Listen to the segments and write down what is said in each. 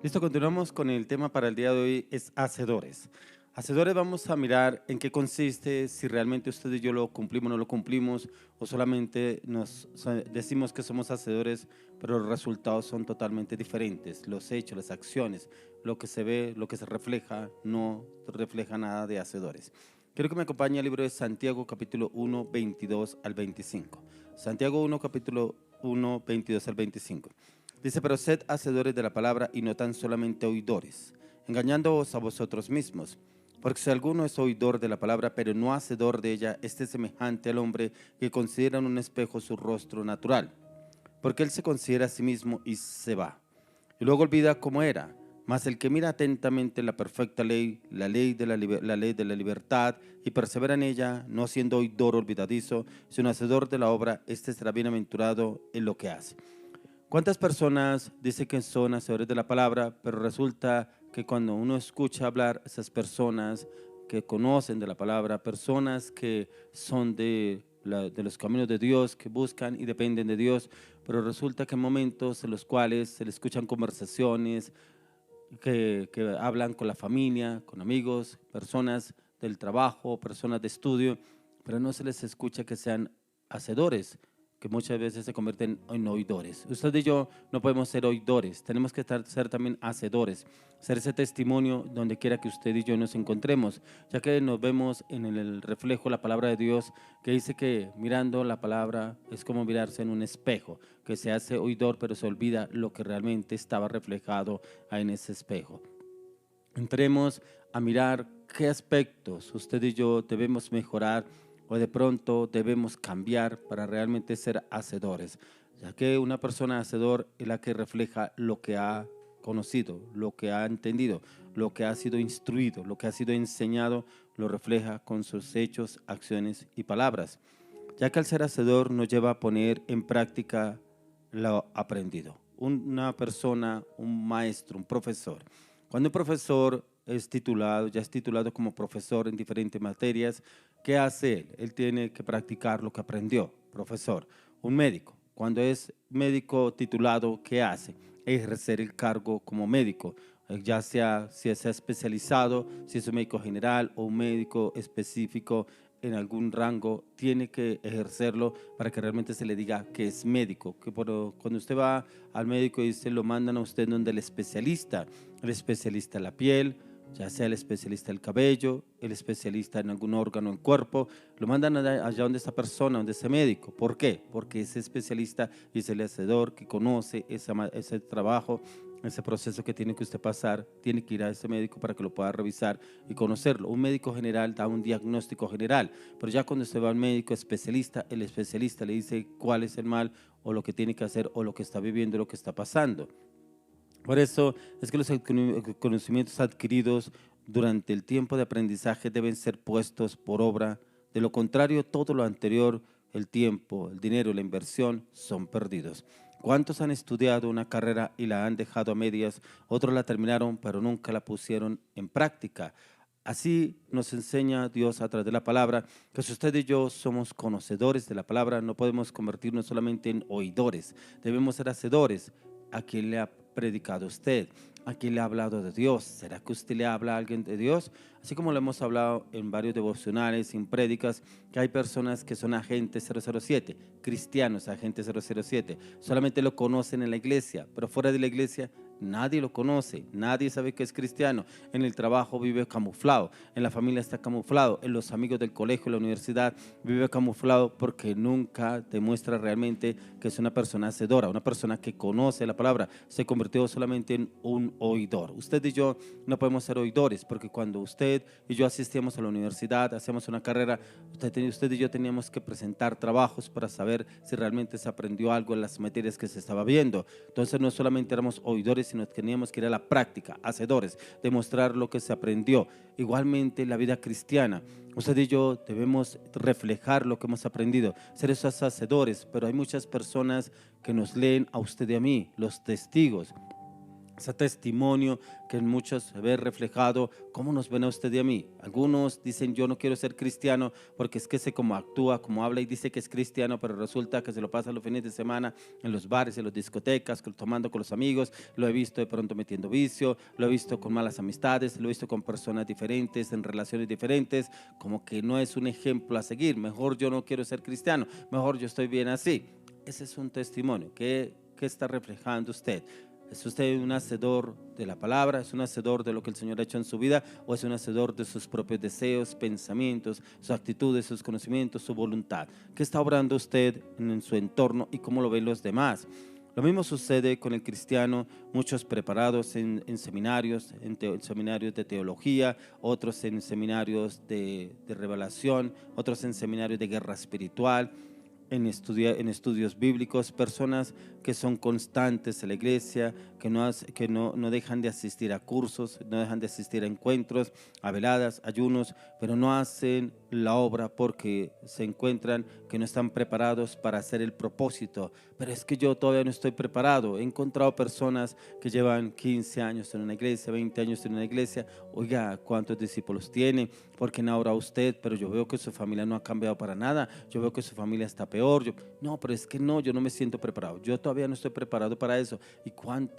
Listo, continuamos con el tema para el día de hoy, es hacedores. Hacedores, vamos a mirar en qué consiste, si realmente usted y yo lo cumplimos o no lo cumplimos, o solamente decimos que somos hacedores, pero los resultados son totalmente diferentes. Los hechos, las acciones, lo que se ve, lo que se refleja, no refleja nada de hacedores. Quiero que me acompañe al libro de Santiago, capítulo 1, 22 al 25. Santiago 1, capítulo 1, 22 al 25. Dice, pero sed hacedores de la palabra y no tan solamente oidores, engañándoos a vosotros mismos. Porque si alguno es oidor de la palabra, pero no hacedor de ella, este es semejante al hombre que considera en un espejo su rostro natural. Porque él se considera a sí mismo y se va. Y luego olvida cómo era. Mas el que mira atentamente en la perfecta ley, la ley de la libertad, y persevera en ella, no siendo oidor olvidadizo, sino hacedor de la obra, este será bienaventurado en lo que hace. ¿Cuántas personas dicen que son hacedores de la palabra, pero resulta que cuando uno escucha hablar esas personas que conocen de la palabra, personas que son de los caminos de Dios, que buscan y dependen de Dios, pero resulta que en momentos en los cuales se le escuchan conversaciones, que hablan con la familia, con amigos, personas del trabajo, personas de estudio, pero no se les escucha que sean hacedores, que muchas veces se convierten en oidores. Usted y yo no podemos ser oidores, tenemos que ser también hacedores, ser ese testimonio donde quiera que usted y yo nos encontremos, ya que nos vemos en el reflejo de la palabra de Dios, que dice que mirando la palabra es como mirarse en un espejo, que se hace oidor pero se olvida lo que realmente estaba reflejado en ese espejo. Entremos a mirar qué aspectos usted y yo debemos mejorar o de pronto debemos cambiar para realmente ser hacedores, ya que una persona hacedor es la que refleja lo que ha conocido, lo que ha entendido, lo que ha sido instruido, lo que ha sido enseñado, lo refleja con sus hechos, acciones y palabras, ya que al ser hacedor nos lleva a poner en práctica lo aprendido. Una persona, un maestro, un profesor. Cuando un profesor es titulado, ya es titulado como profesor en diferentes materias, ¿qué hace él? Él tiene que practicar lo que aprendió, profesor. Un médico, cuando es médico titulado, ¿qué hace? Ejercer el cargo como médico, ya sea si es especializado, si es un médico general o un médico específico en algún rango, tiene que ejercerlo para que realmente se le diga que es médico. Cuando usted va al médico y se lo mandan a usted donde el especialista en la piel, ya sea el especialista del cabello, el especialista en algún órgano del cuerpo, lo mandan allá donde esa persona, donde ese médico. ¿Por qué? Porque ese especialista es el hacedor que conoce ese trabajo, ese proceso que tiene que usted pasar, tiene que ir a ese médico para que lo pueda revisar y conocerlo. Un médico general da un diagnóstico general, pero ya cuando usted va al médico especialista, el especialista le dice cuál es el mal o lo que tiene que hacer o lo que está viviendo, lo que está pasando. Por eso es que los conocimientos adquiridos durante el tiempo de aprendizaje deben ser puestos por obra. De lo contrario, todo lo anterior, el tiempo, el dinero, la inversión, son perdidos. ¿Cuántos han estudiado una carrera y la han dejado a medias? Otros la terminaron, pero nunca la pusieron en práctica. Así nos enseña Dios a través de la palabra, que si usted y yo somos conocedores de la palabra, no podemos convertirnos solamente en oidores, debemos ser hacedores. ¿A quién le ha predicado usted? ¿A quién le ha hablado de Dios? ¿Será que usted le habla a alguien de Dios? Así como lo hemos hablado en varios devocionales, en prédicas, que hay personas que son agentes 007, cristianos agentes 007, solamente lo conocen en la iglesia, pero fuera de la iglesia nadie lo conoce, nadie sabe que es cristiano. En el trabajo vive camuflado, en la familia está camuflado, en los amigos del colegio, en la universidad vive camuflado porque nunca demuestra realmente que es una persona hacedora, una persona que conoce la palabra. Se convirtió solamente en un oidor. Usted y yo no podemos ser oidores porque cuando usted y yo asistíamos a la universidad, hacíamos una carrera, usted y yo teníamos que presentar trabajos para saber si realmente se aprendió algo en las materias que se estaba viendo. Entonces no solamente éramos oidores, sino que teníamos que ir a la práctica, hacedores, demostrar lo que se aprendió. Igualmente la vida cristiana, usted y yo debemos reflejar lo que hemos aprendido, ser esos hacedores, pero hay muchas personas que nos leen a usted y a mí, los testigos. ese testimonio que en muchos se ve reflejado. ¿Cómo nos ven a usted y a mí? Algunos dicen yo no quiero ser cristiano porque es que sé cómo actúa, cómo habla y dice que es cristiano, pero resulta que se lo pasa los fines de semana en los bares, en las discotecas, tomando con los amigos. Lo he visto de pronto metiendo vicio, lo he visto con malas amistades, lo he visto con personas diferentes, en relaciones diferentes, como que no es un ejemplo a seguir. Mejor yo no quiero ser cristiano, mejor yo estoy bien así. Ese es un testimonio. ¿Qué está reflejando usted? ¿Es usted un hacedor de la palabra? ¿Es un hacedor de lo que el Señor ha hecho en su vida? ¿O es un hacedor de sus propios deseos, pensamientos, sus actitudes, sus conocimientos, su voluntad? ¿Qué está obrando usted en su entorno y cómo lo ven los demás? Lo mismo sucede con el cristiano, muchos preparados en seminarios, en seminarios de teología, otros en seminarios de revelación, otros en seminarios de guerra espiritual, en estudios bíblicos, personas que son constantes en la iglesia, que no dejan de asistir a cursos, no dejan de asistir a encuentros, a veladas, ayunos, pero no hacen la obra porque se encuentran que no están preparados para hacer el propósito. Pero es que yo todavía no estoy preparado. He encontrado personas que llevan 15 años en una iglesia, 20 años en una iglesia. Oiga, ¿cuántos discípulos tiene? ¿Por qué no ahora usted? Pero yo veo que su familia no ha cambiado para nada. Yo veo que su familia está peor. No, pero es que no, yo no me siento preparado. Yo todavía no estoy preparado para eso. ¿Y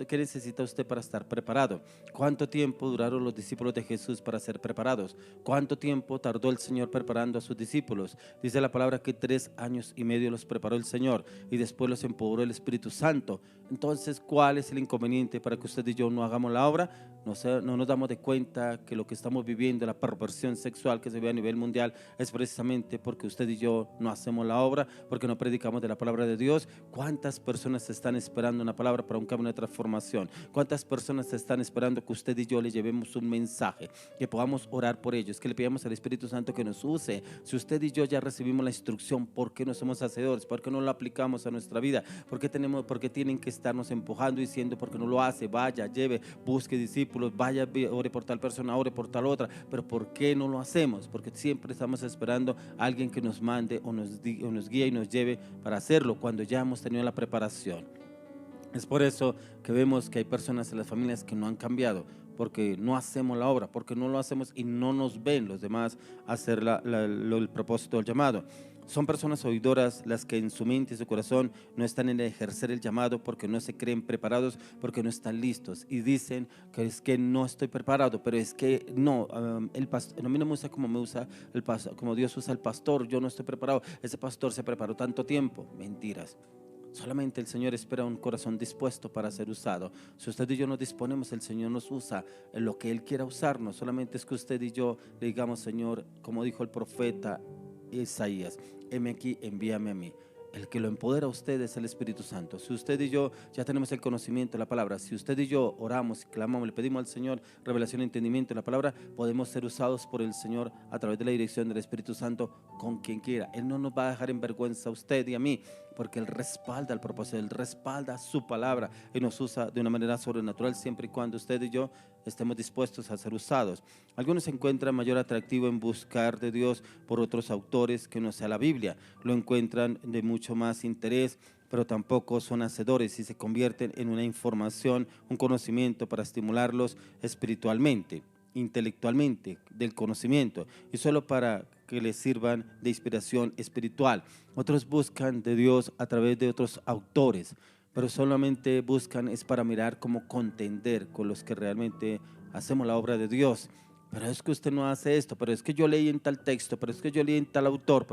qué necesita usted para estar preparado? ¿Cuánto tiempo duraron los discípulos de Jesús para ser preparados? ¿Cuánto tiempo tardó el Señor preparando a sus discípulos? Dice la palabra que 3 años y medio los preparó el Señor y después los empoderó el Espíritu Santo. Entonces, ¿cuál es el inconveniente para que usted y yo no hagamos la obra? No nos damos de cuenta que lo que estamos viviendo, la perversión sexual que se ve a nivel mundial, es precisamente porque usted y yo no hacemos la obra, porque no predicamos de la palabra de Dios. ¿Cuántas personas están esperando una palabra para un cambio de transformación? ¿Cuántas personas están esperando que usted y yo le llevemos un mensaje, que podamos orar por ellos, que le pidamos al Espíritu Santo que nos use? Si usted y yo ya recibimos la instrucción, ¿por qué no somos hacedores? ¿Por qué no lo aplicamos a nuestra vida? ¿Por qué tienen que estarnos empujando y diciendo por qué no lo hace? Vaya, lleve, busque discípulos, vaya, ore por tal persona, ore por tal otra. Pero ¿por qué no lo hacemos? Porque siempre estamos esperando a alguien que nos mande o nos guíe y nos lleve para hacerlo cuando ya hemos tenido la preparación. Es por eso que vemos que hay personas en las familias que no han cambiado, porque no hacemos la obra, porque no lo hacemos y no nos ven los demás hacer el propósito del llamado. Son personas oidoras las que en su mente y su corazón no están en ejercer el llamado porque no se creen preparados, porque no están listos y dicen que es que no estoy preparado, pero es que no, el pastor, a mí no me usa como Dios usa el pastor, yo no estoy preparado, ese pastor se preparó tanto tiempo. Mentiras. Solamente el Señor espera un corazón dispuesto para ser usado. Si usted y yo nos disponemos, el Señor nos usa en lo que Él quiera usarnos. Solamente es que usted y yo le digamos: Señor, como dijo el profeta Isaías, heme aquí, envíame a mí. El que lo empodera a usted es el Espíritu Santo. Si usted y yo ya tenemos el conocimiento de la palabra, si usted y yo oramos y clamamos, le pedimos al Señor revelación y entendimiento de la palabra, podemos ser usados por el Señor a través de la dirección del Espíritu Santo con quien quiera. Él no nos va a dejar en vergüenza a usted y a mí, porque Él respalda el propósito, Él respalda su palabra y nos usa de una manera sobrenatural siempre y cuando usted y yo estemos dispuestos a ser usados. Algunos encuentran mayor atractivo en buscar de Dios por otros autores que no sea la Biblia. Lo encuentran de mucho más interés, pero tampoco son hacedores y se convierten en una información, un conocimiento para estimularlos espiritualmente, intelectualmente, del conocimiento, y solo para que les sirvan de inspiración espiritual. Otros buscan de Dios a través de otros autores, pero solamente buscan es para mirar cómo contender con los que realmente hacemos la obra de Dios. Pero es que usted no hace esto, pero es que yo leí en tal texto, pero es que yo leí en tal autor,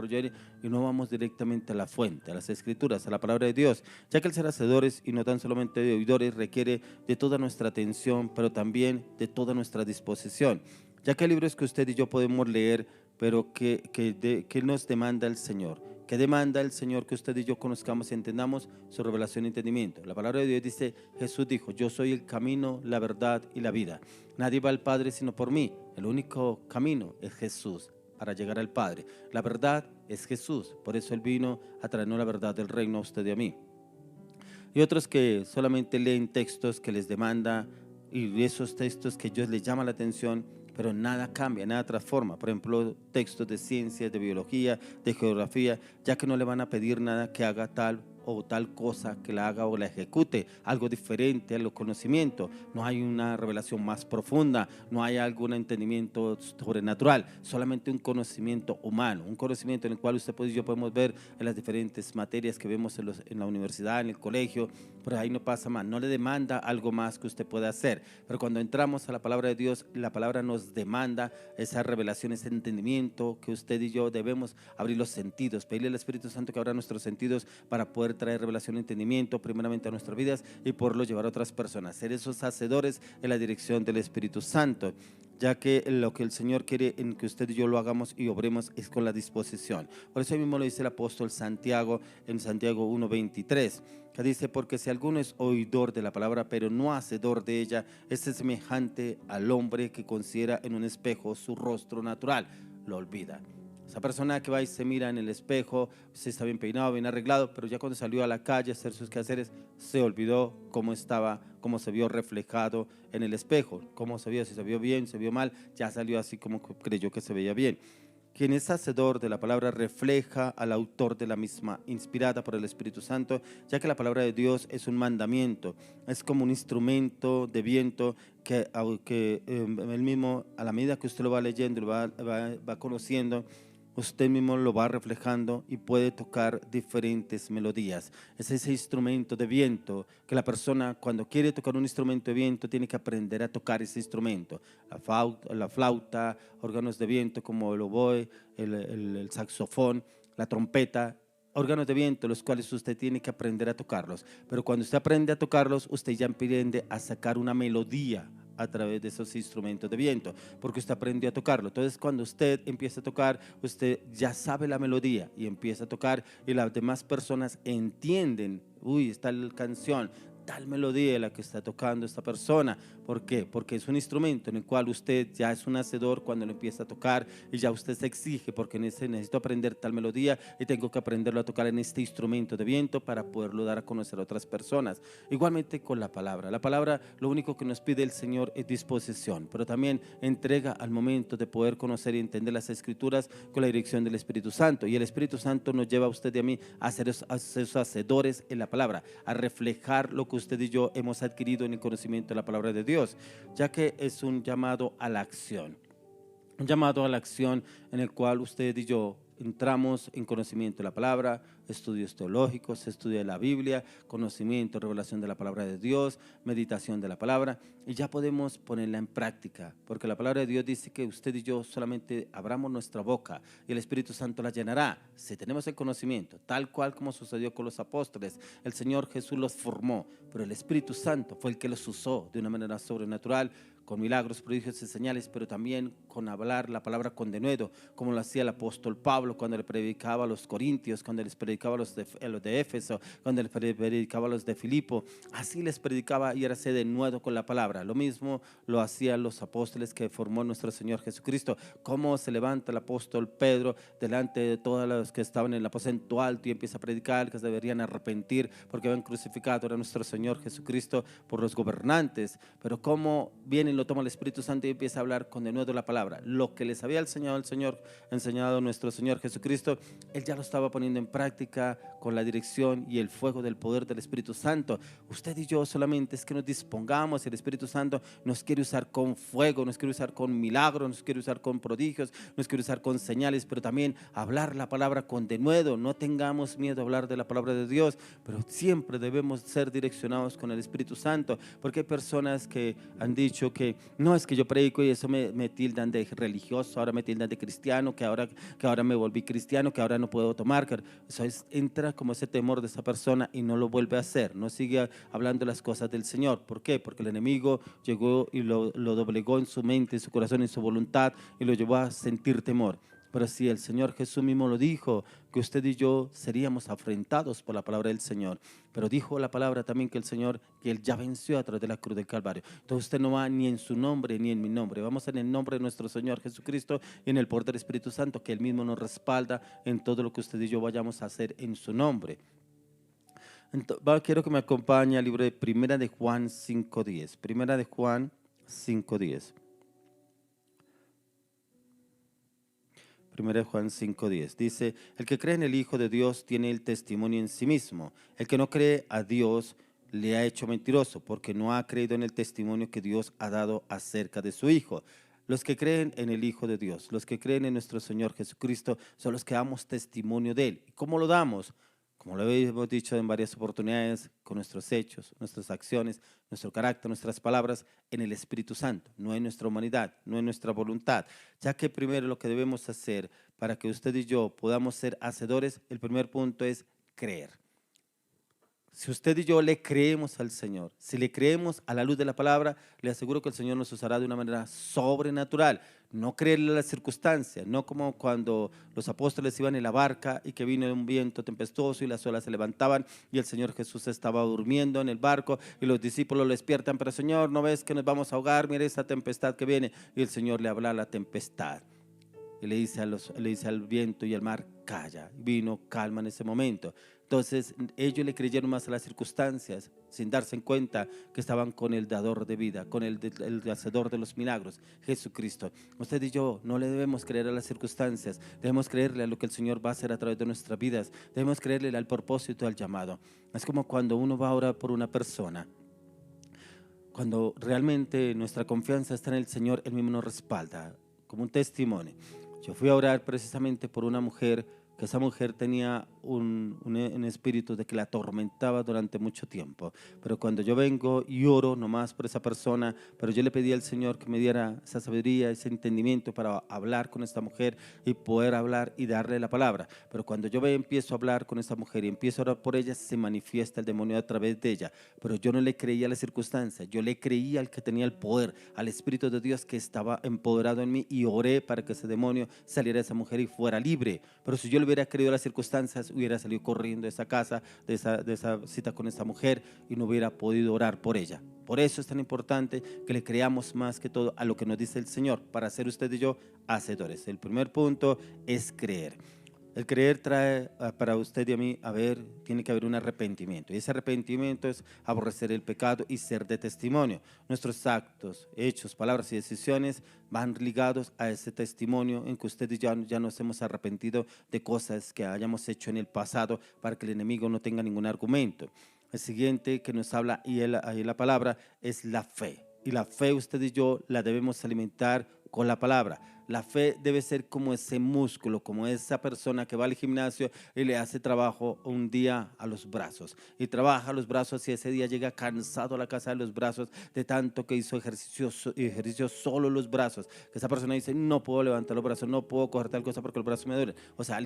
y no vamos directamente a la fuente, a las escrituras, a la palabra de Dios, ya que el ser hacedores y no tan solamente de oidores requiere de toda nuestra atención, pero también de toda nuestra disposición, ya que hay libros que usted y yo podemos leer, pero que nos demanda el Señor. ¿Qué demanda el Señor? Que usted y yo conozcamos y entendamos su revelación y entendimiento. La palabra de Dios dice: Jesús dijo: yo soy el camino, la verdad y la vida. Nadie va al Padre sino por mí. El único camino es Jesús para llegar al Padre. La verdad es Jesús. Por eso Él vino a traernos la verdad del reino a usted y a mí. Y otros que solamente leen textos que les demanda, y esos textos que a ellos les llama la atención, pero nada cambia, nada transforma. Por ejemplo, textos de ciencias, de biología, de geografía, ya que no le van a pedir nada que haga tal o tal cosa que la haga o la ejecute, algo diferente a los conocimientos. No hay una revelación más profunda, no hay algún entendimiento sobrenatural, solamente un conocimiento humano, un conocimiento en el cual usted y yo podemos ver en las diferentes materias que vemos en la universidad, en el colegio, pero ahí no pasa más, no le demanda algo más que usted pueda hacer. Pero cuando entramos a la palabra de Dios, la palabra nos demanda esa revelación, ese entendimiento que usted y yo debemos abrir los sentidos, pedirle al Espíritu Santo que abra nuestros sentidos para poder traer revelación y entendimiento primeramente a nuestras vidas y poderlo llevar a otras personas, ser esos hacedores en la dirección del Espíritu Santo, ya que lo que el Señor quiere en que usted y yo lo hagamos y obremos es con la disposición. Por eso mismo lo dice el apóstol Santiago en Santiago 1:23, que dice: porque si alguno es oidor de la palabra pero no hacedor de ella, es semejante al hombre que considera en un espejo su rostro natural, lo olvida. Esa persona que va y se mira en el espejo, se está bien peinado, bien arreglado, pero ya cuando salió a la calle a hacer sus quehaceres, se olvidó cómo estaba, cómo se vio reflejado en el espejo, cómo se vio, si se vio bien, se vio mal, ya salió así como creyó que se veía bien. Quien es hacedor de la palabra refleja al autor de la misma, inspirada por el Espíritu Santo, ya que la palabra de Dios es un mandamiento, es como un instrumento de viento que él mismo, a la medida que usted lo va leyendo, lo va conociendo, usted mismo lo va reflejando y puede tocar diferentes melodías. Es ese instrumento de viento que la persona, cuando quiere tocar un instrumento de viento, tiene que aprender a tocar ese instrumento. La flauta, órganos de viento como el oboe, el saxofón, la trompeta, órganos de viento, los cuales usted tiene que aprender a tocarlos. Pero cuando usted aprende a tocarlos, usted ya aprende a sacar una melodía a través de esos instrumentos de viento, porque usted aprendió a tocarlo. Entonces, cuando usted empieza a tocar, usted ya sabe la melodía y empieza a tocar, y las demás personas entienden: uy, esta canción, tal melodía la que está tocando esta persona. ¿Por qué? Porque es un instrumento en el cual usted ya es un hacedor cuando lo empieza a tocar, y ya usted se exige, porque necesito aprender tal melodía y tengo que aprenderlo a tocar en este instrumento de viento para poderlo dar a conocer a otras personas. Igualmente con la palabra. La palabra, lo único que nos pide el Señor es disposición, pero también entrega al momento de poder conocer y entender las Escrituras con la dirección del Espíritu Santo. Y el Espíritu Santo nos lleva a usted y a mí a ser esos hacedores en la palabra, a reflejar lo que usted y yo hemos adquirido en el conocimiento de la palabra de Dios, ya que es un llamado a la acción. Un llamado a la acción en el cual usted y yo entramos en conocimiento de la palabra, estudios teológicos, estudio de la Biblia, conocimiento, revelación de la palabra de Dios, meditación de la palabra, y ya podemos ponerla en práctica, porque la palabra de Dios dice que usted y yo solamente abramos nuestra boca y el Espíritu Santo la llenará. Si tenemos el conocimiento, tal cual como sucedió con los apóstoles, el Señor Jesús los formó, pero el Espíritu Santo fue el que los usó de una manera sobrenatural, con milagros, prodigios y señales, pero también con hablar la palabra con denuedo, como lo hacía el apóstol Pablo cuando le predicaba a los corintios, cuando les predicaba a los de Éfeso, cuando les predicaba a los de Filipo. Así les predicaba y era ese denuedo con la palabra. Lo mismo lo hacían los apóstoles que formó nuestro Señor Jesucristo. Cómo se levanta el apóstol Pedro delante de todos los que estaban en el aposento alto y empieza a predicar que se deberían arrepentir porque habían crucificado a nuestro Señor Jesucristo por los gobernantes. Pero cómo viene, lo toma el Espíritu Santo y empieza a hablar con denuedo la palabra. Lo que les había enseñado nuestro Señor Jesucristo, Él ya lo estaba poniendo en práctica con la dirección y el fuego del poder del Espíritu Santo. Usted y yo solamente es que nos dispongamos. El Espíritu Santo nos quiere usar con fuego, nos quiere usar con milagros, nos quiere usar con prodigios, nos quiere usar con señales, pero también hablar la palabra con denuedo. No tengamos miedo a hablar de la palabra de Dios, pero siempre debemos ser direccionados con el Espíritu Santo, porque hay personas que han dicho que no, es que yo predico y eso me tildan de religioso, ahora me tildan de cristiano, que ahora me volví cristiano, que ahora no puedo tomar. Eso entra como ese temor de esa persona y no lo vuelve a hacer, no sigue hablando las cosas del Señor. ¿Por qué? Porque el enemigo llegó y lo doblegó en su mente, en su corazón, en su voluntad, y lo llevó a sentir temor. Pero si el Señor Jesús mismo lo dijo, que usted y yo seríamos afrentados por la palabra del Señor, pero dijo la palabra también que el Señor, que Él ya venció a través de la cruz del Calvario. Entonces usted no va ni en su nombre ni en mi nombre, vamos en el nombre de nuestro Señor Jesucristo y en el poder del Espíritu Santo, que Él mismo nos respalda en todo lo que usted y yo vayamos a hacer en su nombre. Entonces, quiero que me acompañe al libro de Primera de Juan 5:10. Primera de Juan 5:10. 1 Juan 5:10. Dice, el que cree en el Hijo de Dios tiene el testimonio en sí mismo. El que no cree a Dios le ha hecho mentiroso, porque no ha creído en el testimonio que Dios ha dado acerca de su Hijo. Los que creen en el Hijo de Dios, los que creen en nuestro Señor Jesucristo, son los que damos testimonio de Él. ¿Y cómo lo damos? Como lo hemos dicho en varias oportunidades, con nuestros hechos, nuestras acciones, nuestro carácter, nuestras palabras, en el Espíritu Santo, no en nuestra humanidad, no en nuestra voluntad. Ya que primero lo que debemos hacer para que usted y yo podamos ser hacedores, el primer punto es creer. Si usted y yo le creemos al Señor, si le creemos a la luz de la palabra, le aseguro que el Señor nos usará de una manera sobrenatural. No creerle a las circunstancias, no como cuando los apóstoles iban en la barca y que vino un viento tempestuoso y las olas se levantaban y el Señor Jesús estaba durmiendo en el barco y los discípulos lo despiertan, pero Señor, ¿no ves que nos vamos a ahogar? Mire esta tempestad que viene. Y el Señor le habla a la tempestad. Y le dice al viento y al mar, calla. Vino calma en ese momento. Entonces ellos le creyeron más a las circunstancias, sin darse en cuenta que estaban con el dador de vida, con el hacedor de los milagros, Jesucristo. Usted y yo no le debemos creer a las circunstancias, debemos creerle a lo que el Señor va a hacer a través de nuestras vidas, debemos creerle al propósito, al llamado. Es como cuando uno va a orar por una persona. Cuando realmente nuestra confianza está en el Señor, Él mismo nos respalda, como un testimonio. Yo fui a orar precisamente por una mujer, que esa mujer tenía un espíritu de que la atormentaba durante mucho tiempo. Pero cuando yo vengo y oro nomás por esa persona, pero yo le pedí al Señor que me diera esa sabiduría, ese entendimiento para hablar con esta mujer y poder hablar y darle la palabra. Pero cuando yo empiezo a hablar con esta mujer y empiezo a orar por ella, se manifiesta el demonio a través de ella. Pero yo no le creía a las circunstancias, yo le creía al que tenía el poder, al Espíritu de Dios que estaba empoderado en mí, y oré para que ese demonio saliera de esa mujer y fuera libre. Pero si yo le hubiera creído a las circunstancias, hubiera salido corriendo de esa casa, de esa cita con esta mujer, y no hubiera podido orar por ella. Por eso es tan importante que le creamos más que todo a lo que nos dice el Señor, para ser usted y yo hacedores. El primer punto es creer. El creer trae para usted y a mí, tiene que haber un arrepentimiento. Y ese arrepentimiento es aborrecer el pecado y ser de testimonio. Nuestros actos, hechos, palabras y decisiones van ligados a ese testimonio en que usted y yo ya nos hemos arrepentido de cosas que hayamos hecho en el pasado, para que el enemigo no tenga ningún argumento. El siguiente que nos habla ahí la palabra es la fe. Y la fe usted y yo la debemos alimentar con la palabra. La fe debe ser como ese músculo, como esa persona que va al gimnasio y le hace trabajo un día a los brazos. Y trabaja los brazos y ese día llega cansado a la casa de los brazos de tanto que hizo ejercicio solo los brazos. Que esa persona dice, no puedo levantar los brazos, no puedo coger tal cosa porque los brazos me duelen. O sea,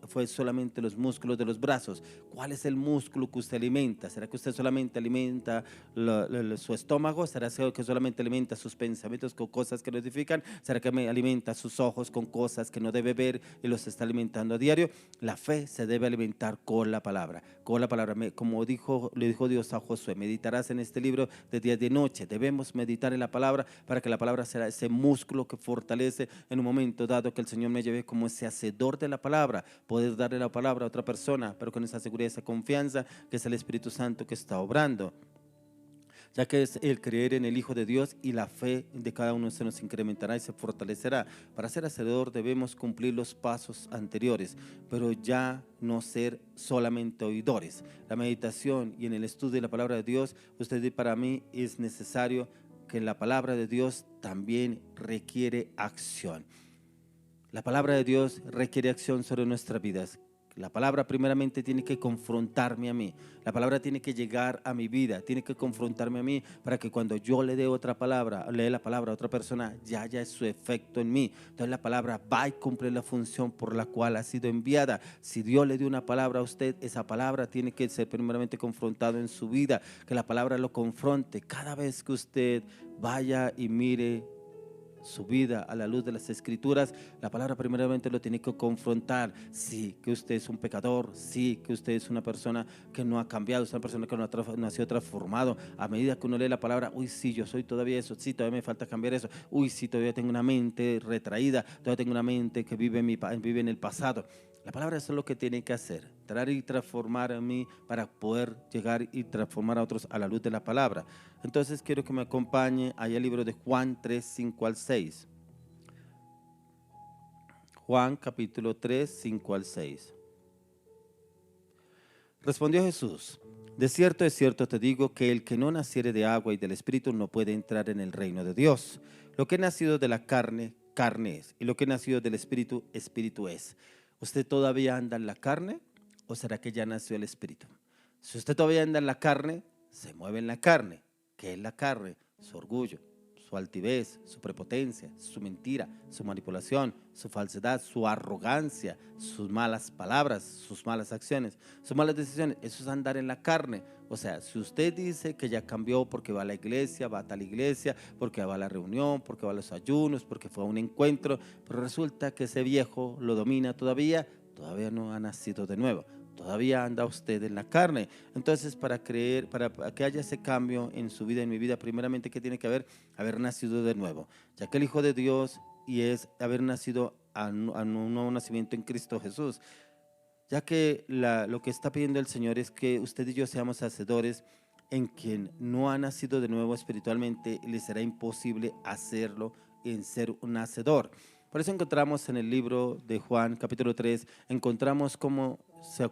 fue solamente los músculos de los brazos. ¿Cuál es el músculo que usted alimenta? ¿Será que usted solamente alimenta su estómago? ¿Será que solamente alimenta sus pensamientos con cosas que lo edifican? ¿Será que me alimenta sus ojos con cosas que no debe ver y los está alimentando a diario? La fe se debe alimentar con la palabra. Con la palabra, como le dijo Dios a Josué, meditarás en este libro de día y de noche. Debemos meditar en la palabra para que la palabra sea ese músculo que fortalece en un momento dado que el Señor me lleve como ese hacedor de la palabra, poder darle la palabra a otra persona, pero con esa seguridad, esa confianza que es el Espíritu Santo que está obrando, ya que es el creer en el Hijo de Dios, y la fe de cada uno se nos incrementará y se fortalecerá. Para ser hacedor debemos cumplir los pasos anteriores, pero ya no ser solamente oidores. La meditación y en el estudio de la palabra de Dios, usted y para mí es necesario que la palabra de Dios también requiere acción. La palabra de Dios requiere acción sobre nuestras vidas. La palabra primeramente tiene que confrontarme a mí. La palabra tiene que llegar a mi vida, tiene que confrontarme a mí, para que cuando yo le dé otra palabra, lee la palabra a otra persona, ya haya su efecto en mí. Entonces la palabra va y cumple la función por la cual ha sido enviada. Si Dios le dio una palabra a usted, esa palabra tiene que ser primeramente confrontado en su vida, que la palabra lo confronte. Cada vez que usted vaya y mire su vida a la luz de las Escrituras, la palabra primeramente lo tiene que confrontar. Sí, que usted es un pecador, sí, que usted es una persona que no ha cambiado, es una persona que no ha sido transformado. A medida que uno lee la palabra, uy, sí, yo soy todavía eso, sí, todavía me falta cambiar eso, uy, sí, todavía tengo una mente retraída, todavía tengo una mente que vive en el pasado. La palabra es lo que tiene que hacer, traer y transformar a mí para poder llegar y transformar a otros a la luz de la palabra. Entonces quiero que me acompañe allá al libro de Juan 3, 5 al 6. Juan capítulo 3, 5 al 6. Respondió Jesús: de cierto te digo que el que no naciere de agua y del Espíritu no puede entrar en el reino de Dios. Lo que es nacido de la carne, carne es, y lo que es nacido del Espíritu, Espíritu es. ¿Usted todavía anda en la carne o será que ya nació el Espíritu? Si usted todavía anda en la carne, se mueve en la carne. ¿Qué es la carne? Su orgullo, su altivez, su prepotencia, su mentira, su manipulación, su falsedad, su arrogancia, sus malas palabras, sus malas acciones, sus malas decisiones. Eso es andar en la carne. O sea, si usted dice que ya cambió porque va a la iglesia, va a tal iglesia, porque va a la reunión, porque va a los ayunos, porque fue a un encuentro, pero resulta que ese viejo lo domina todavía no ha nacido de nuevo. Todavía anda usted en la carne. Entonces, para que haya ese cambio en su vida, en mi vida, primeramente, ¿qué tiene que haber nacido de nuevo? Ya que el Hijo de Dios y es haber nacido a un nuevo nacimiento en Cristo Jesús. Ya que lo que está pidiendo el Señor es que usted y yo seamos hacedores. En quien no ha nacido de nuevo espiritualmente, le será imposible hacerlo en ser un hacedor. Por eso encontramos en el libro de Juan, capítulo 3, encontramos cómo se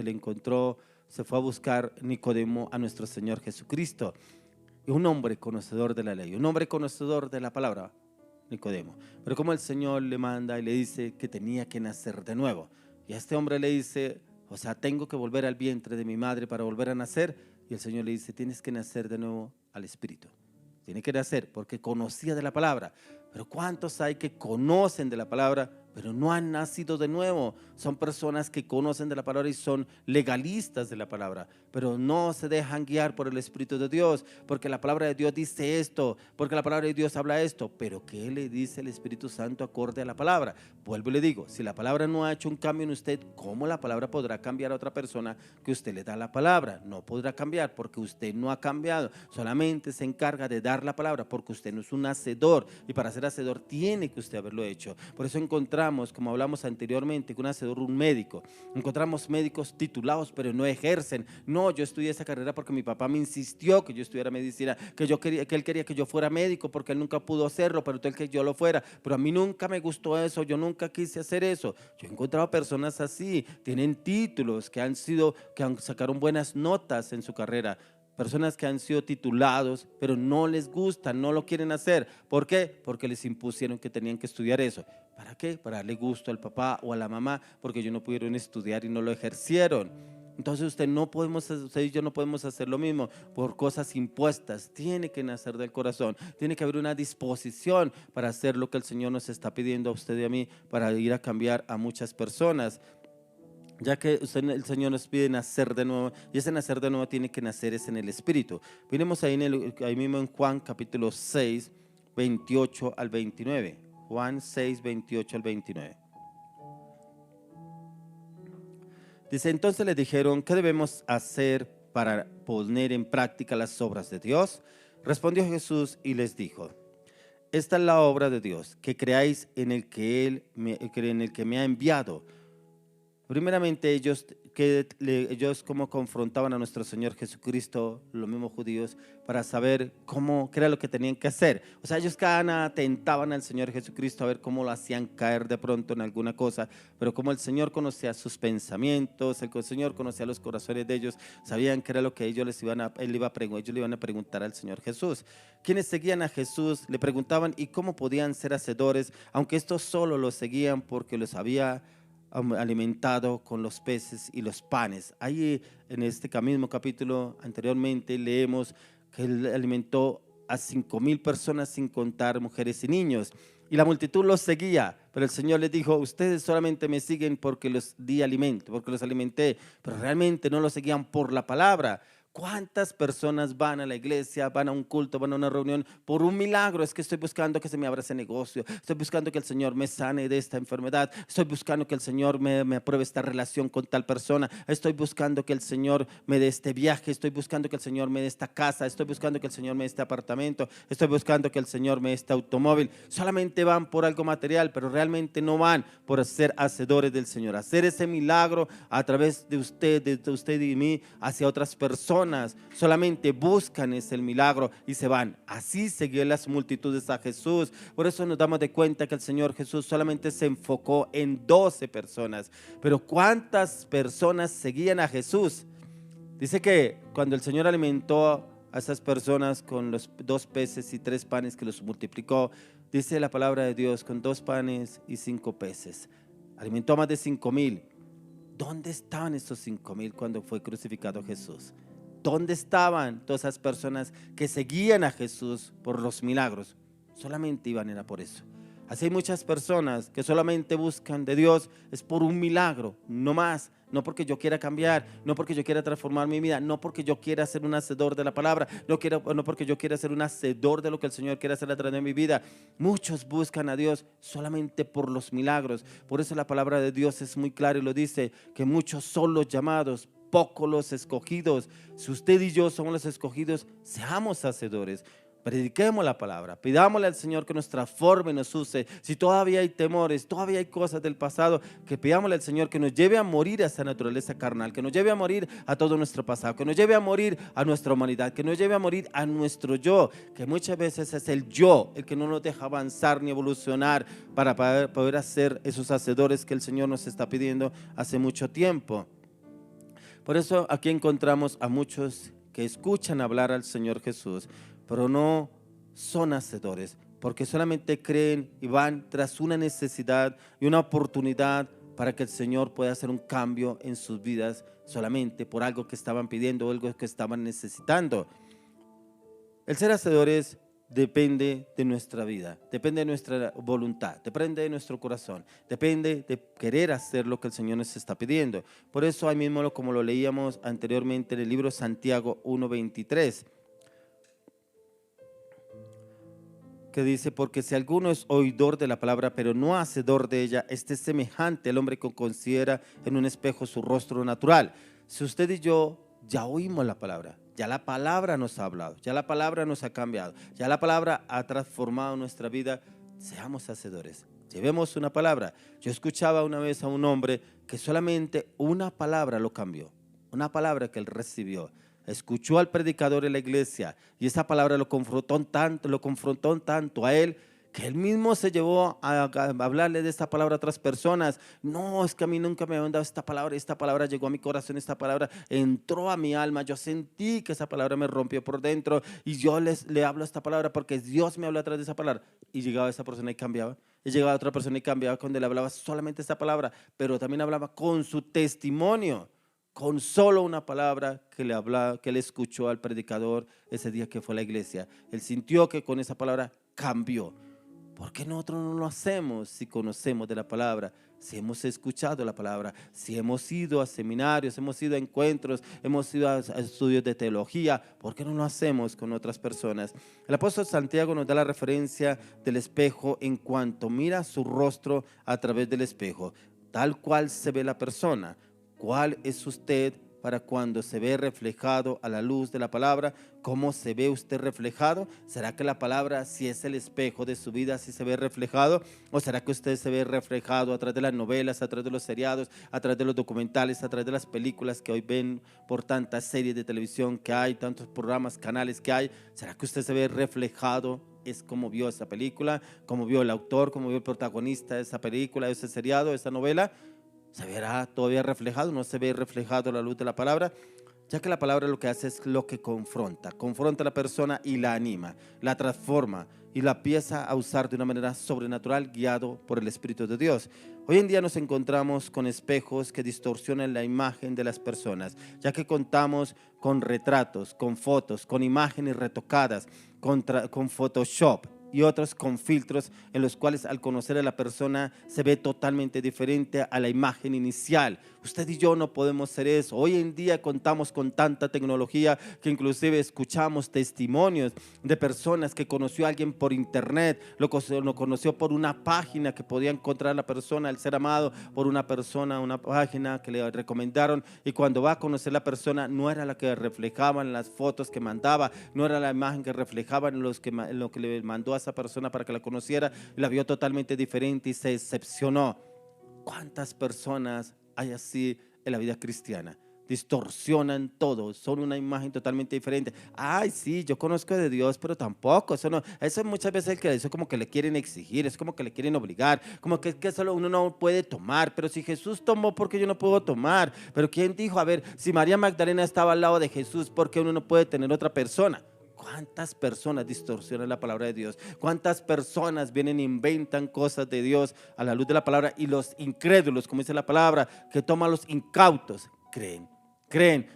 le encontró, se fue a buscar Nicodemo a nuestro Señor Jesucristo. Un hombre conocedor de la ley, un hombre conocedor de la palabra, Nicodemo. Pero como el Señor le manda y le dice que tenía que nacer de nuevo. Y a este hombre le dice, o sea, tengo que volver al vientre de mi madre para volver a nacer. Y el Señor le dice, tienes que nacer de nuevo al Espíritu. Tiene que nacer porque conocía de la palabra. Pero ¿cuántos hay que conocen de la palabra, pero no han nacido de nuevo? Son personas que conocen de la palabra y son legalistas de la palabra, pero no se dejan guiar por el Espíritu de Dios, porque la palabra de Dios dice esto, porque la palabra de Dios habla esto, pero ¿qué le dice el Espíritu Santo acorde a la palabra? Vuelvo y le digo, si la palabra no ha hecho un cambio en usted, ¿cómo la palabra podrá cambiar a otra persona que usted le da la palabra? No podrá cambiar porque usted no ha cambiado, solamente se encarga de dar la palabra porque usted no es un hacedor, y para ser hacedor tiene que usted haberlo hecho. Por eso encontramos, como hablamos anteriormente, que un hacedor, un médico, encontramos médicos titulados pero no ejercen. No, yo estudié esa carrera porque mi papá me insistió que yo estudiara medicina, que él quería que yo fuera médico porque él nunca pudo hacerlo, pero él que yo lo fuera, pero a mí nunca me gustó eso, yo nunca quise hacer eso. Yo he encontrado personas así, tienen títulos, que sacaron buenas notas en su carrera, personas que han sido titulados, pero no les gusta, no lo quieren hacer. ¿Por qué? Porque les impusieron que tenían que estudiar eso. ¿Para qué? Para darle gusto al papá o a la mamá, porque ellos no pudieron estudiar y no lo ejercieron. Entonces usted y yo no podemos hacer lo mismo por cosas impuestas. Tiene que nacer del corazón, tiene que haber una disposición para hacer lo que el Señor nos está pidiendo a usted y a mí, para ir a cambiar a muchas personas. Ya que el Señor nos pide nacer de nuevo, y ese nacer de nuevo tiene que nacer es en el Espíritu. Miremos ahí mismo en Juan capítulo 6, 28 al 29. Juan 6, 28 al 29. Dice, entonces le dijeron, ¿qué debemos hacer para poner en práctica las obras de Dios? Respondió Jesús y les dijo, esta es la obra de Dios, que creáis en el que me ha enviado. Primeramente ellos como confrontaban a nuestro Señor Jesucristo, los mismos judíos, para saber qué era lo que tenían que hacer. O sea, ellos cada vez atentaban al Señor Jesucristo a ver cómo lo hacían caer de pronto en alguna cosa, pero como el Señor conocía sus pensamientos, el Señor conocía los corazones de ellos, sabían qué era lo que ellos le iban a preguntar al Señor Jesús. Quienes seguían a Jesús le preguntaban y cómo podían ser hacedores, aunque estos solo los seguían porque los había alimentado con los peces y los panes. Ahí en este mismo capítulo anteriormente leemos que él alimentó a 5,000 personas sin contar mujeres y niños, y la multitud los seguía, pero el Señor les dijo, ustedes solamente me siguen porque los di alimento, porque los alimenté, pero realmente no los seguían por la palabra. ¿Cuántas personas van a la iglesia, van a un culto, van a una reunión por un milagro? Es que estoy buscando que se me abra ese negocio, estoy buscando que el Señor me sane de esta enfermedad, estoy buscando que el Señor me apruebe esta relación con tal persona, estoy buscando que el Señor me dé este viaje, estoy buscando que el Señor me dé esta casa, estoy buscando que el Señor me dé este apartamento, estoy buscando que el Señor me dé este automóvil. Solamente van por algo material, pero realmente no van por ser hacedores del Señor, hacer ese milagro a través de usted y mí hacia otras personas. personas solamente buscan es el milagro y se van. Así seguían las multitudes a Jesús. Por eso nos damos de cuenta que el Señor Jesús solamente se enfocó en 12 personas. Pero ¿cuántas personas seguían a Jesús? Dice que cuando el Señor alimentó a esas personas con los 2 peces y 3 panes que los multiplicó, dice la palabra de Dios, con 2 panes y 5 peces. Alimentó a más de 5,000. ¿Dónde estaban esos 5,000 cuando fue crucificado Jesús? ¿Dónde estaban todas esas personas que seguían a Jesús por los milagros? Solamente iban era por eso. Así hay muchas personas que solamente buscan de Dios es por un milagro, no más. No porque yo quiera cambiar, no porque yo quiera transformar mi vida, no porque yo quiera ser un hacedor de la palabra, no porque yo quiera ser un hacedor de lo que el Señor quiere hacer a través de mi vida. Muchos buscan a Dios solamente por los milagros. Por eso la palabra de Dios es muy clara y lo dice, que muchos son los llamados, pocos los escogidos. Si usted y yo somos los escogidos, seamos hacedores. Prediquemos la palabra, pidámosle al Señor que nos transforme, nos use. Si todavía hay temores, todavía hay cosas del pasado, que pidámosle al Señor que nos lleve a morir a esa naturaleza carnal, que nos lleve a morir a todo nuestro pasado, que nos lleve a morir a nuestra humanidad, que nos lleve a morir a nuestro yo, que muchas veces es el yo el que no nos deja avanzar ni evolucionar para poder hacer esos hacedores que el Señor nos está pidiendo hace mucho tiempo. Por eso aquí encontramos a muchos que escuchan hablar al Señor Jesús, pero no son hacedores, porque solamente creen y van tras una necesidad y una oportunidad para que el Señor pueda hacer un cambio en sus vidas solamente por algo que estaban pidiendo o algo que estaban necesitando. El ser hacedores depende de nuestra vida, depende de nuestra voluntad, depende de nuestro corazón, depende de querer hacer lo que el Señor nos está pidiendo. Por eso ahí mismo, como lo leíamos anteriormente en el libro de Santiago 1:23, que dice, porque si alguno es oidor de la palabra, pero no hacedor de ella, este es semejante al hombre que considera en un espejo su rostro natural. Si usted y yo ya oímos la palabra, ya la palabra nos ha hablado, ya la palabra nos ha cambiado, ya la palabra ha transformado nuestra vida, seamos hacedores. Llevemos una palabra. Yo escuchaba una vez a un hombre que solamente una palabra lo cambió, una palabra que él recibió. Escuchó al predicador en la iglesia y esa palabra lo confrontó tanto a él, que él mismo se llevó a hablarle de esta palabra a otras personas. No, es que a mí nunca me habían dado esta palabra llegó a mi corazón, esta palabra entró a mi alma, yo sentí que esa palabra me rompió por dentro y yo le hablo esta palabra porque Dios me habló a través de esa palabra. Y llegaba esa persona y cambiaba, y llegaba otra persona y cambiaba cuando le hablaba solamente esta palabra, pero también hablaba con su testimonio, con solo una palabra que le hablaba, que le escuchó al predicador ese día que fue a la iglesia. Él sintió que con esa palabra cambió. ¿Por qué nosotros no lo hacemos si conocemos de la palabra? Si hemos escuchado la palabra, si hemos ido a seminarios, hemos ido a encuentros, hemos ido a estudios de teología, ¿por qué no lo hacemos con otras personas? El apóstol Santiago nos da la referencia del espejo en cuanto mira su rostro a través del espejo, tal cual se ve la persona. ¿Cuál es usted para cuando se ve reflejado a la luz de la palabra? ¿Cómo se ve usted reflejado? ¿Será que la palabra, si es el espejo de su vida, si se ve reflejado? ¿O será que usted se ve reflejado a través de las novelas, a través de los seriados, a través de los documentales, a través de las películas que hoy ven por tantas series de televisión que hay, tantos programas, canales que hay? ¿Será que usted se ve reflejado? Es como vio esa película, como vio el autor, como vio el protagonista de esa película, de ese seriado, de esa novela. ¿Se verá todavía reflejado? ¿No se ve reflejado la luz de la palabra? Ya que la palabra lo que hace es lo que confronta a la persona y la anima, la transforma y la empieza a usar de una manera sobrenatural, guiado por el Espíritu de Dios. Hoy en día nos encontramos con espejos que distorsionan la imagen de las personas, ya que contamos con retratos, con fotos, con imágenes retocadas, con Photoshop y otros con filtros en los cuales al conocer a la persona se ve totalmente diferente a la imagen inicial. Usted y yo no podemos hacer eso. Hoy en día contamos con tanta tecnología que inclusive escuchamos testimonios de personas que conoció a alguien por internet, lo conoció por una página que podía encontrar la persona, el ser amado, por una persona, una página que le recomendaron, y cuando va a conocer la persona no era la que reflejaban las fotos que mandaba, no era la imagen que reflejaban lo que le mandó a esa persona para que la conociera, la vio totalmente diferente y se decepcionó. ¿Cuántas personas hay así en la vida cristiana? distorsionan todo, son una imagen totalmente diferente. Ay, sí, yo conozco de Dios, pero tampoco, eso no, eso muchas veces eso como que le quieren exigir, es como que le quieren obligar, como que solo uno no puede tomar, pero si Jesús tomó, ¿por qué yo no puedo tomar? Pero ¿quién dijo? A ver, si María Magdalena estaba al lado de Jesús, ¿por qué uno no puede tener otra persona? ¿Cuántas personas distorsionan la palabra de Dios? ¿Cuántas personas vienen e inventan cosas de Dios a la luz de la palabra? Y los incrédulos, como dice la palabra, que toman los incautos, creen.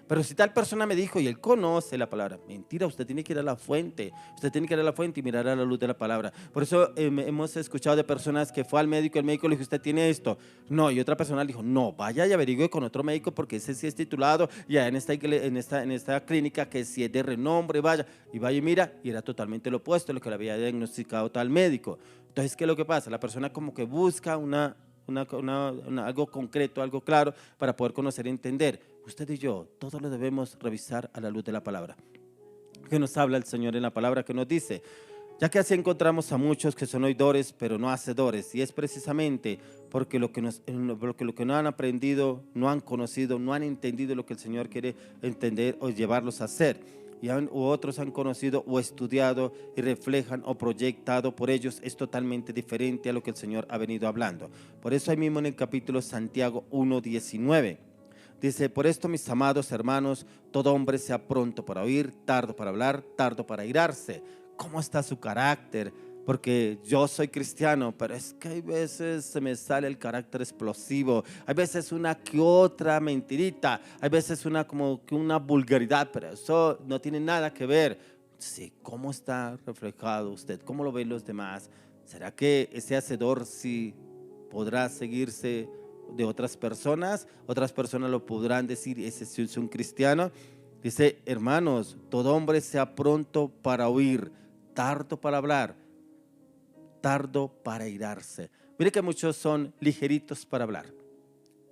Pero si tal persona me dijo y él conoce la palabra, mentira, usted tiene que ir a la fuente. Usted tiene que ir a la fuente y mirar a la luz de la palabra. Por eso hemos escuchado de personas que fue al médico, el médico le dijo, usted tiene esto. No, y otra persona le dijo, no, vaya y averigüe con otro médico porque ese sí es titulado, y en esta clínica que sí es de renombre, vaya y mira, y era totalmente lo opuesto a lo que le había diagnosticado tal médico. Entonces, ¿qué es lo que pasa? La persona como que busca algo concreto, algo claro para poder conocer y entender. Usted y yo, todos lo debemos revisar a la luz de la palabra. Que nos habla el Señor en la palabra que nos dice, ya que así encontramos a muchos que son oidores pero no hacedores, y es precisamente porque lo que no han aprendido, no han conocido, no han entendido lo que el Señor quiere entender o llevarlos a hacer. U otros han conocido o estudiado y reflejan o proyectado por ellos es totalmente diferente a lo que el Señor ha venido hablando. Por eso ahí mismo en el capítulo Santiago 1:19 dice, por esto mis amados hermanos, todo hombre sea pronto para oír, tardo para hablar, tardo para airarse. ¿Cómo está su carácter? Porque yo soy cristiano, pero es que hay veces se me sale el carácter explosivo, hay veces una que otra mentirita, hay veces como que una vulgaridad, pero eso no tiene nada que ver. Sí, ¿cómo está reflejado usted? ¿Cómo lo ven los demás? ¿Será que ese hacedor sí podrá seguirse de otras personas? Otras personas lo podrán decir, ese sí es un cristiano. Dice, hermanos, todo hombre sea pronto para oír, tardo para hablar, tardo para airarse. Mire que muchos son ligeritos para hablar,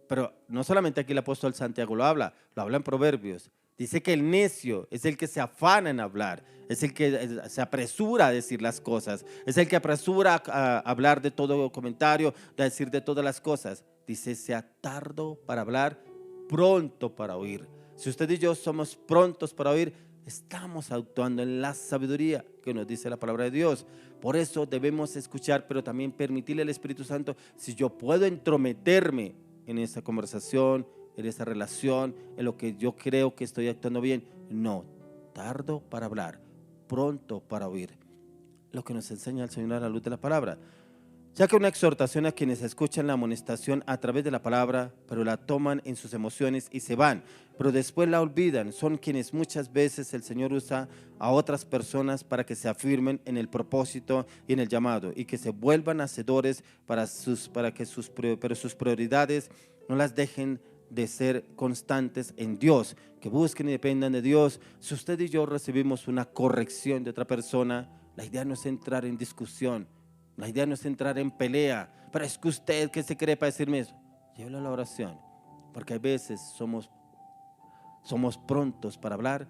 pero no solamente aquí el apóstol Santiago lo habla en Proverbios. Dice que el necio es el que se afana en hablar, es el que se apresura a decir las cosas, es el que apresura a hablar de todo comentario, a decir de todas las cosas. Dice, sea tardo para hablar, pronto para oír. Si usted y yo somos prontos para oír, estamos actuando en la sabiduría que nos dice la palabra de Dios. Por eso debemos escuchar, pero también permitirle al Espíritu Santo, si yo puedo entrometerme en esa conversación, en esa relación, en lo que yo creo que estoy actuando bien. No, tardo para hablar, pronto para oír. Lo que nos enseña el Señor a la luz de la palabra. Ya que una exhortación a quienes escuchan la amonestación a través de la palabra, pero la toman en sus emociones y se van, pero después la olvidan, son quienes muchas veces el Señor usa a otras personas para que se afirmen en el propósito y en el llamado y que se vuelvan hacedores pero sus prioridades no las dejen de ser constantes en Dios, que busquen y dependan de Dios. Si usted y yo recibimos una corrección de otra persona, la idea no es entrar en discusión, la idea no es entrar en pelea, pero es que usted, ¿qué se cree para decirme eso? Llévelo a la oración, porque a veces somos prontos para hablar,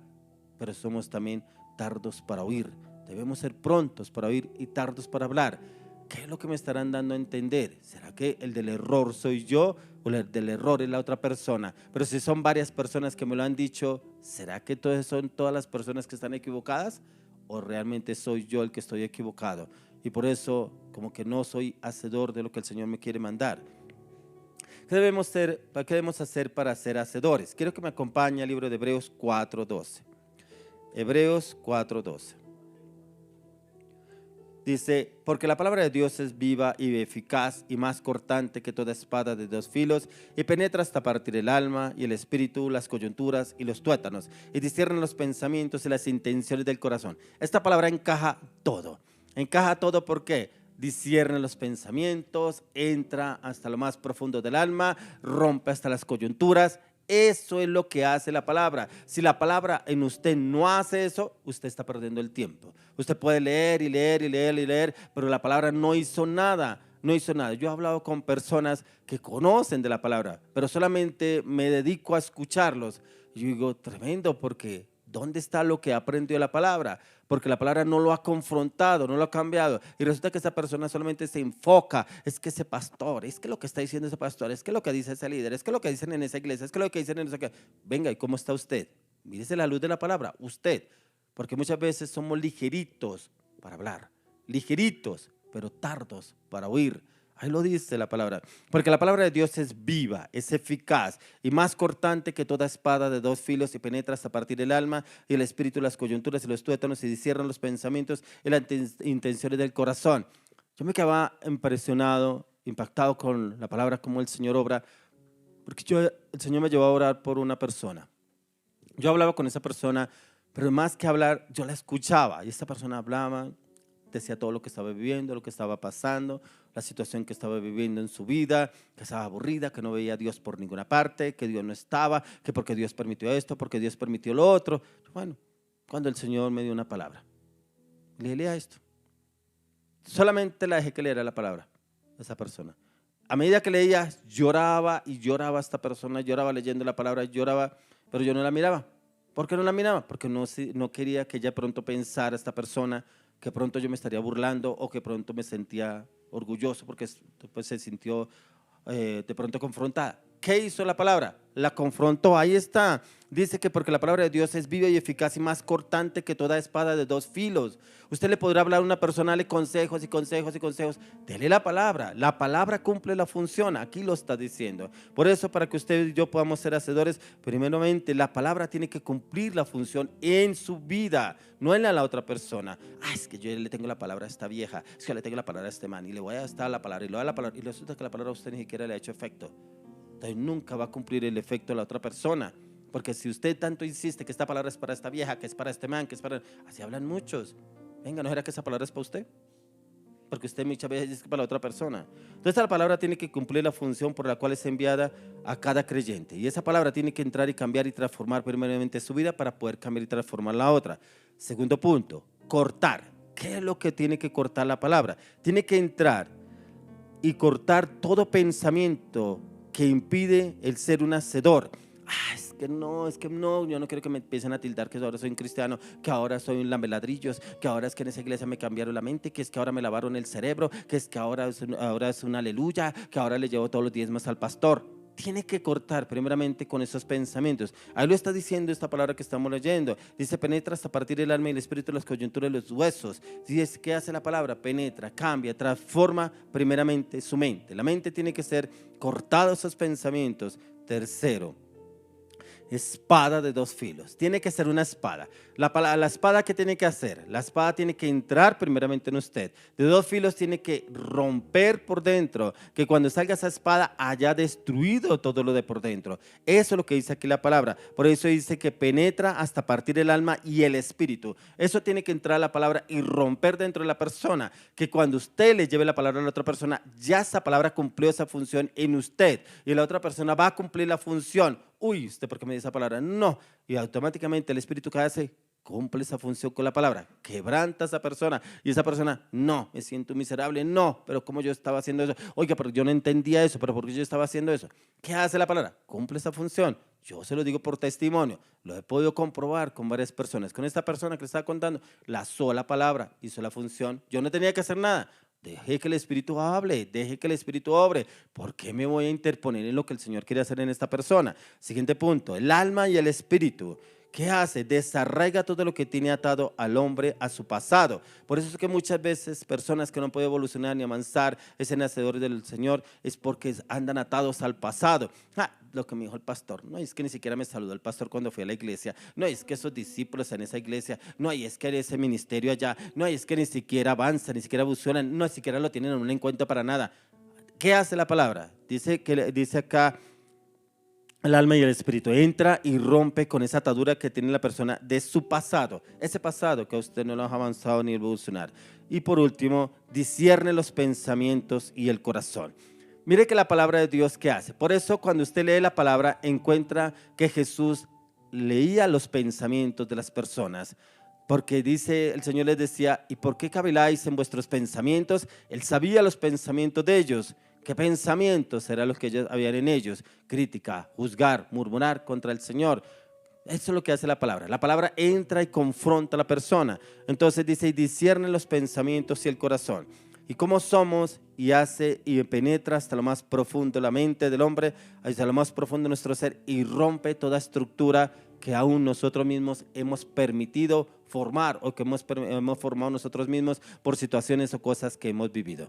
pero somos también tardos para oír. Debemos ser prontos para oír y tardos para hablar. ¿Qué es lo que me estarán dando a entender? ¿Será que el del error soy yo o el del error es la otra persona? Pero si son varias personas que me lo han dicho, ¿será que son todas las personas que están equivocadas? ¿O realmente soy yo el que estoy equivocado? Y por eso como que no soy hacedor de lo que el Señor me quiere mandar. ¿Qué debemos hacer para ser hacedores? Quiero que me acompañe al libro de Hebreos 4:12. Hebreos 4:12. Dice, porque la palabra de Dios es viva y eficaz y más cortante que toda espada de dos filos y penetra hasta partir el alma y el espíritu, las coyunturas y los tuétanos y discierne los pensamientos y las intenciones del corazón. Esta palabra encaja todo. Encaja todo porque discierne los pensamientos, entra hasta lo más profundo del alma, rompe hasta las coyunturas. Eso es lo que hace la palabra. Si la palabra en usted no hace eso, usted está perdiendo el tiempo. Usted puede leer y leer y leer y leer, pero la palabra no hizo nada. No hizo nada. Yo he hablado con personas que conocen de la palabra, pero solamente me dedico a escucharlos. Yo digo, tremendo, porque ¿Dónde está lo que aprendió la palabra? Porque la palabra no lo ha confrontado, no lo ha cambiado. Y resulta que esa persona solamente se enfoca, es que ese pastor, es que lo que está diciendo ese pastor, es que lo que dice ese líder, es que lo que dicen en esa iglesia, es que lo que dicen en esa... Venga, ¿y cómo está usted? Mírese la luz de la palabra, usted. Porque muchas veces somos ligeritos para hablar, ligeritos, pero tardos para oír. Ahí lo dice la palabra, porque la palabra de Dios es viva, es eficaz y más cortante que toda espada de dos filos y penetra hasta partir el alma y el espíritu, las coyunturas y los tuétanos y discierne los pensamientos y las intenciones del corazón. Yo me quedaba impresionado, impactado con la palabra, como el Señor obra, porque el Señor me llevó a orar por una persona. Yo hablaba con esa persona, pero más que hablar, yo la escuchaba y esta persona hablaba, decía todo lo que estaba viviendo, lo que estaba pasando, la situación que estaba viviendo en su vida, que estaba aburrida, que no veía a Dios por ninguna parte, que Dios no estaba, que porque Dios permitió esto, porque Dios permitió lo otro. Bueno, cuando el Señor me dio una palabra, le dije, lea esto. Solamente la dejé que leera la palabra a esa persona. A medida que leía, lloraba y lloraba esta persona, lloraba leyendo la palabra, lloraba, pero yo no la miraba. ¿Por qué no la miraba? Porque no quería que ella pronto pensara, esta persona, que pronto yo me estaría burlando o que pronto me sentía orgulloso porque después se sintió de pronto confrontada. ¿Qué hizo la palabra? La confrontó, ahí está. Dice que porque la palabra de Dios es viva y eficaz y más cortante que toda espada de dos filos. Usted le podrá hablar a una persona, darle consejos y consejos y consejos. Dele la palabra cumple la función, aquí lo está diciendo. Por eso, para que usted y yo podamos ser hacedores, primeramente la palabra tiene que cumplir la función en su vida, no en la otra persona. Es que yo le tengo la palabra a esta vieja, es que le tengo la palabra a este man y le voy a estar la palabra y le doy la palabra y resulta que la palabra a usted ni siquiera le ha hecho efecto. Entonces nunca va a cumplir el efecto de la otra persona, porque si usted tanto insiste que esta palabra es para esta vieja, que es para este man, que es para... Así hablan muchos. Venga, ¿no será que esa palabra es para usted? Porque usted muchas veces dice que es para la otra persona. Entonces la palabra tiene que cumplir la función por la cual es enviada a cada creyente, y esa palabra tiene que entrar y cambiar y transformar primeramente su vida para poder cambiar y transformar la otra. Segundo punto, cortar. ¿Qué es lo que tiene que cortar la palabra? Tiene que entrar y cortar todo pensamiento que impide el ser un hacedor. Es que no, yo no quiero que me empiecen a tildar que ahora soy un cristiano, que ahora soy un lambeladrillos, que ahora es que en esa iglesia me cambiaron la mente, que es que ahora me lavaron el cerebro, que es que ahora es un aleluya, que ahora le llevo todos los diezmos al pastor. Tiene que cortar primeramente con esos pensamientos. Ahí lo está diciendo esta palabra que estamos leyendo. Dice, penetra hasta partir el alma y el espíritu, las coyunturas de los huesos. Dice, ¿qué hace la palabra? Penetra, cambia, transforma primeramente su mente. La mente tiene que ser cortada, esos pensamientos. Tercero, espada de dos filos. Tiene que ser una espada. La espada, ¿qué tiene que hacer? La espada tiene que entrar primeramente en usted. De dos filos tiene que romper por dentro, que cuando salga esa espada haya destruido todo lo de por dentro. Eso es lo que dice aquí la palabra. Por eso dice que penetra hasta partir el alma y el espíritu. Eso tiene que entrar la palabra y romper dentro de la persona, que cuando usted le lleve la palabra a la otra persona, ya esa palabra cumplió esa función en usted y la otra persona va a cumplir la función. Uy, ¿usted por qué me dice esa palabra? No. Y automáticamente el espíritu que hace, cumple esa función con la palabra, quebranta a esa persona y esa persona, no, me siento miserable, no, pero ¿cómo yo estaba haciendo eso? Oiga, pero yo no entendía eso, pero ¿por qué yo estaba haciendo eso? ¿Qué hace la palabra? Cumple esa función. Yo se lo digo por testimonio, lo he podido comprobar con varias personas. Con esta persona que le estaba contando, la sola palabra hizo la función, yo no tenía que hacer nada. Deje que el Espíritu hable, deje que el Espíritu obre. ¿Por qué me voy a interponer en lo que el Señor quiere hacer en esta persona? Siguiente punto, el alma y el espíritu. ¿Qué hace? Desarraiga todo lo que tiene atado al hombre a su pasado. Por eso es que muchas veces personas que no pueden evolucionar ni avanzar, ese nacedor del Señor, es porque andan atados al pasado. Lo que me dijo el pastor, no es que ni siquiera me saludó el pastor cuando fui a la iglesia, no es que esos discípulos en esa iglesia, no es que ese ministerio allá, no es que ni siquiera avanzan, ni siquiera evolucionan, no, ni siquiera lo tienen en cuenta para nada. ¿Qué hace la palabra? Dice acá, el alma y el espíritu entra y rompe con esa atadura que tiene la persona de su pasado, ese pasado que a usted no lo ha avanzado ni evolucionar. Y por último, discierne los pensamientos y el corazón. Mire que la palabra de Dios, ¿qué hace? Por eso cuando usted lee la palabra, encuentra que Jesús leía los pensamientos de las personas, porque dice, el Señor les decía, ¿y por qué caviláis en vuestros pensamientos? Él sabía los pensamientos de ellos. ¿Qué pensamientos eran los que ellos habían en ellos? Crítica, juzgar, murmurar contra el Señor. Eso es lo que hace la palabra. La palabra entra y confronta a la persona. Entonces dice, y discierne los pensamientos y el corazón. Y cómo somos, y hace y penetra hasta lo más profundo de la mente del hombre, hasta lo más profundo de nuestro ser, y rompe toda estructura que aún nosotros mismos hemos permitido formar, o que hemos formado nosotros mismos por situaciones o cosas que hemos vivido.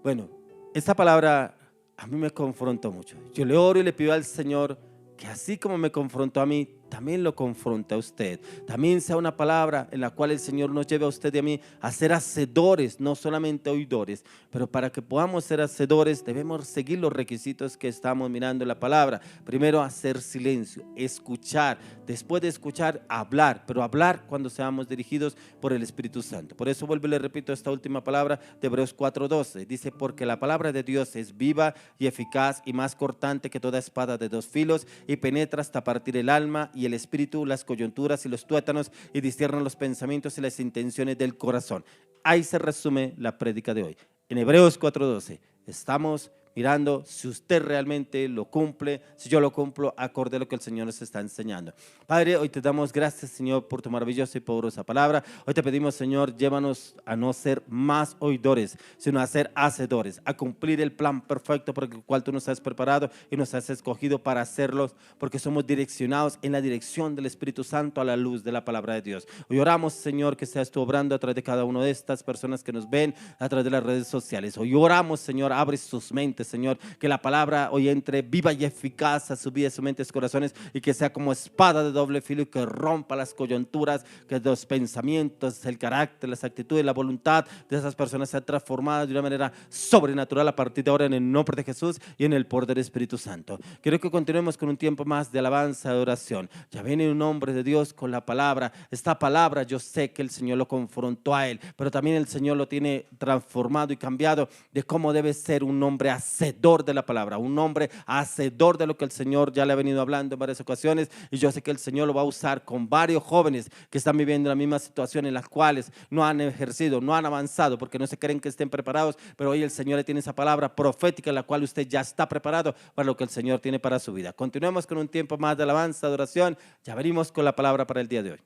Bueno, esta palabra a mí me confrontó mucho. Yo le oro y le pido al Señor que así como me confrontó a mí, también lo confronta a usted. También sea una palabra en la cual el Señor nos lleve a usted y a mí a ser hacedores, no solamente oidores. Pero para que podamos ser hacedores debemos seguir los requisitos que estamos mirando en la palabra. Primero, hacer silencio, escuchar. Después de escuchar, hablar. Pero hablar cuando seamos dirigidos por el Espíritu Santo. Por eso vuelvo y le repito esta última palabra de Hebreos 4:12. Dice, porque la palabra de Dios es viva y eficaz y más cortante que toda espada de dos filos, y penetra hasta partir el alma y el espíritu, las coyunturas y los tuétanos, y discierne los pensamientos y las intenciones del corazón. Ahí se resume la prédica de hoy. En Hebreos 4:12 estamos mirando si usted realmente lo cumple, si yo lo cumplo acorde a lo que el Señor nos está enseñando. Padre, hoy te damos gracias, Señor, por tu maravillosa y poderosa palabra. Hoy te pedimos, Señor, llévanos a no ser más oidores, sino a ser hacedores, a cumplir el plan perfecto por el cual tú nos has preparado y nos has escogido para hacerlos, porque somos direccionados en la dirección del Espíritu Santo a la luz de la palabra de Dios. Hoy oramos, Señor, que seas tú obrando a través de cada una de estas personas que nos ven a través de las redes sociales. Hoy oramos, Señor, abre sus mentes, Señor, que la palabra hoy entre viva y eficaz a su vida, sus mentes, corazones, y que sea como espada de doble filo y que rompa las coyunturas, que los pensamientos, el carácter, las actitudes, la voluntad de esas personas sean transformadas de una manera sobrenatural a partir de ahora, en el nombre de Jesús y en el poder del Espíritu Santo. Quiero que continuemos con un tiempo más de alabanza, de oración. Ya viene un hombre de Dios con la palabra. Esta palabra yo sé que el Señor lo confrontó a él, pero también el Señor lo tiene transformado y cambiado de cómo debe ser un hombre hacedor de la palabra, un hombre hacedor de lo que el Señor ya le ha venido hablando en varias ocasiones. Y yo sé que el Señor lo va a usar con varios jóvenes que están viviendo la misma situación, en las cuales no han ejercido, no han avanzado porque no se creen que estén preparados, pero hoy el Señor le tiene esa palabra profética en la cual usted ya está preparado para lo que el Señor tiene para su vida. Continuemos con un tiempo más de alabanza, de oración. Ya venimos con la palabra para el día de hoy.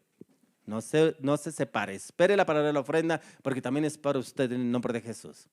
No se separe, espere la palabra de la ofrenda, porque también es para usted en el nombre de Jesús.